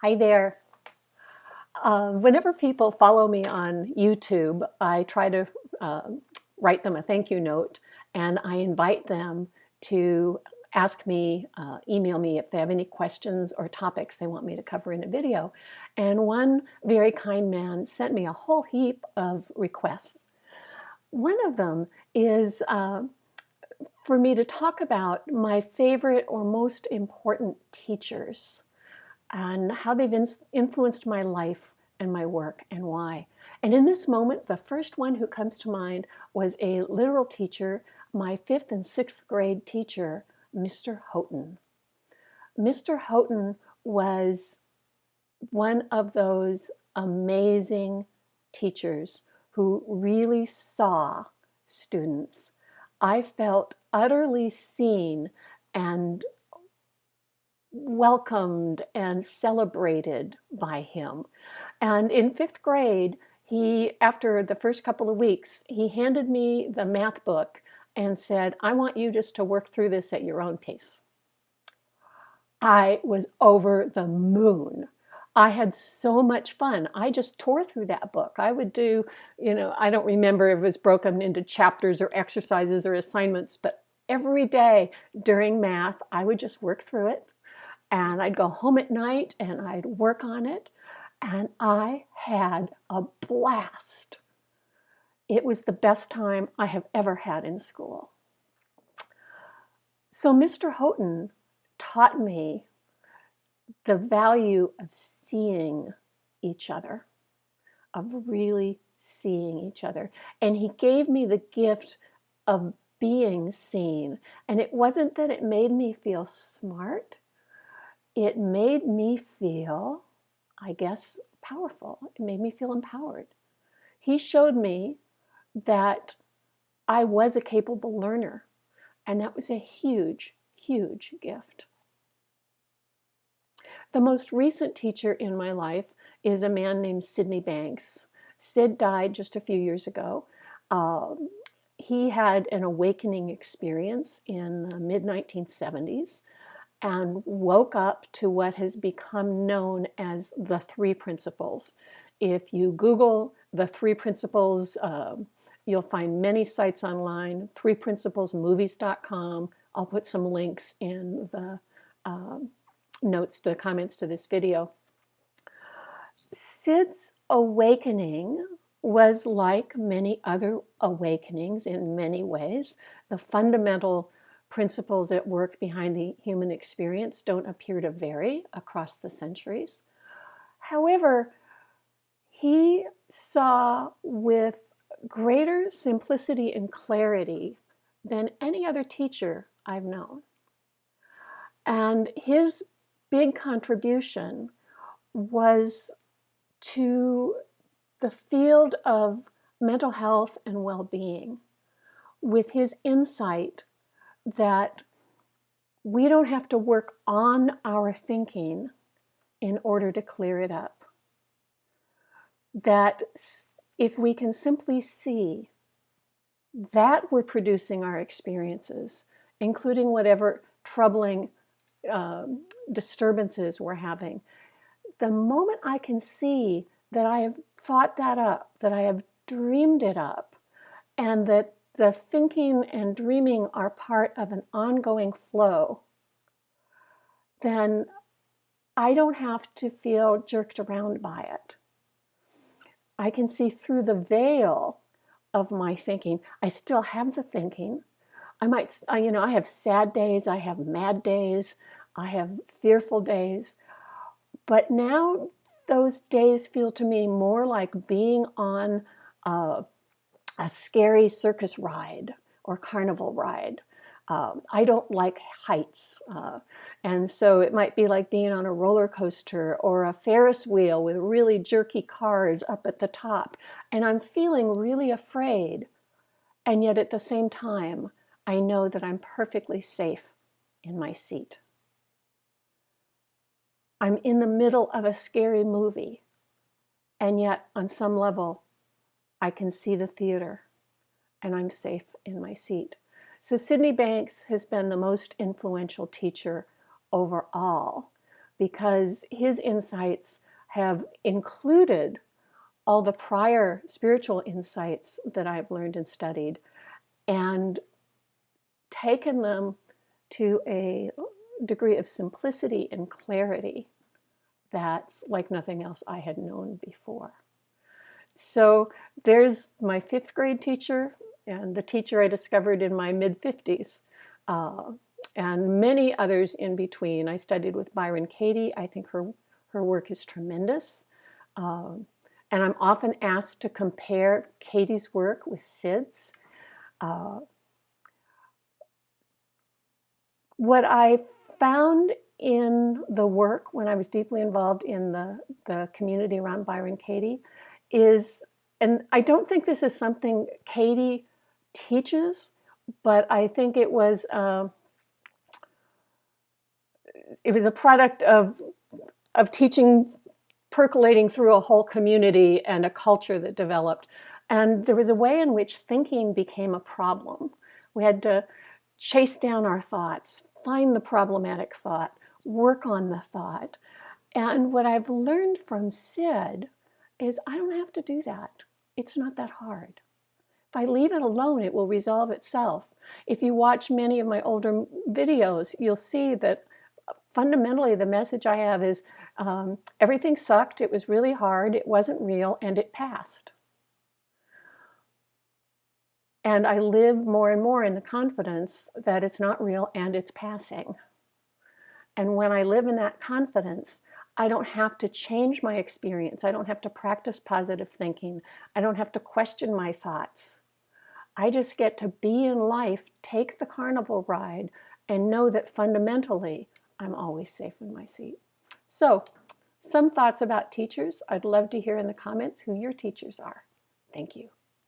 Hi there. Whenever people follow me on YouTube, I try to uh, write them a thank you note, and I invite them to ask me, email me if they have any questions or topics they want me to cover in a video. And one very kind man sent me a whole heap of requests. One of them is for me to talk about my favorite or most important teachers and how they've influenced my life and my work and why. And in this moment, the first one who comes to mind was a literal teacher, my fifth and sixth grade teacher, Mr. Houghton. Mr. Houghton was one of those amazing teachers who really saw students. I felt utterly seen and welcomed and celebrated by him. And in fifth grade, after the first couple of weeks, he handed me the math book and said, I want you just to work through this at your own pace. I was over the moon. I had so much fun. I just tore through that book. I would do, I don't remember if it was broken into chapters or exercises or assignments, but every day during math, I would just work through it. And I'd go home at night and I'd work on it. And I had a blast. It was the best time I have ever had in school. So Mr. Houghton taught me the value of seeing each other, of really seeing each other. And he gave me the gift of being seen. And it wasn't that it made me feel smart. It made me feel, I guess, powerful. It made me feel empowered. He showed me that I was a capable learner, and that was a huge, huge gift. The most recent teacher in my life is a man named Sydney Banks. Sid died just a few years ago. He had an awakening experience in the mid-1970s and woke up to what has become known as the three principles. If you Google the three principles, you'll find many sites online, threeprinciplesmovies.com. I'll put some links in the notes, the comments to this video. Sid's awakening was like many other awakenings in many ways. The fundamental principles at work behind the human experience don't appear to vary across the centuries. However, he saw with greater simplicity and clarity than any other teacher I've known. And his big contribution was to the field of mental health and well-being, with his insight that we don't have to work on our thinking in order to clear it up. That if we can simply see that we're producing our experiences, including whatever troubling disturbances we're having, the moment I can see that I have thought that up, that I have dreamed it up, and that the thinking and dreaming are part of an ongoing flow, then I don't have to feel jerked around by it. I can see through the veil of my thinking. I still have the thinking. I have sad days, I have mad days, I have fearful days, but now those days feel to me more like being on a scary circus ride or carnival ride. I don't like heights. And so it might be like being on a roller coaster or a Ferris wheel with really jerky cars up at the top. And I'm feeling really afraid. And yet at the same time, I know that I'm perfectly safe in my seat. I'm in the middle of a scary movie. And yet on some level, I can see the theater and I'm safe in my seat. So Sydney Banks has been the most influential teacher overall, because his insights have included all the prior spiritual insights that I've learned and studied, and taken them to a degree of simplicity and clarity that's like nothing else I had known before. So there's my 5th grade teacher and the teacher I discovered in my mid-50s, and many others in between. I studied with Byron Katie. I think her work is tremendous. And I'm often asked to compare Katie's work with Sid's. What I found in the work when I was deeply involved in the community around Byron Katie is, and I don't think this is something Katie teaches, but I think it was a product of teaching percolating through a whole community and a culture that developed. And there was a way in which thinking became a problem. We had to chase down our thoughts, find the problematic thought, work on the thought. And what I've learned from Sid is I don't have to do that. It's not that hard. If I leave it alone, it will resolve itself. If you watch many of my older videos, you'll see that fundamentally the message I have is everything sucked, it was really hard, it wasn't real, and it passed. And I live more and more in the confidence that it's not real and it's passing. And when I live in that confidence, I don't have to change my experience. I don't have to practice positive thinking. I don't have to question my thoughts. I just get to be in life, take the carnival ride, and know that fundamentally, I'm always safe in my seat. So, some thoughts about teachers. I'd love to hear in the comments who your teachers are. Thank you.